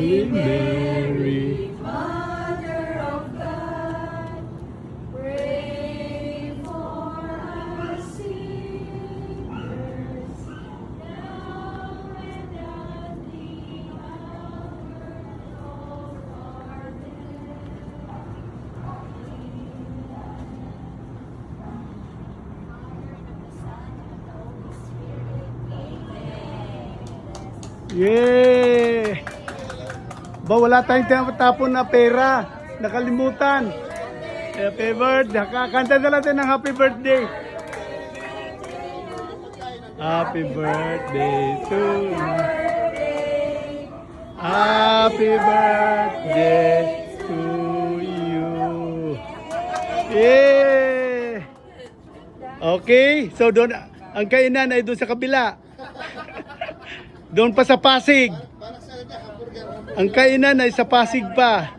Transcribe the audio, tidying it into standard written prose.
Holy Mary. Mother of God, pray for us sinners, now and at the hour of our death. Yeah! Ba, wala tayong tinatapon na pera. Nakalimutan. Happy birthday. Kakanta na natin ng happy birthday. Happy birthday to you. Happy birthday to you. Yeah! Okay, so doon, ang kainan ay doon sa kabila. Doon pa sa Pasig. Ang kainan ay sa Pasig pa.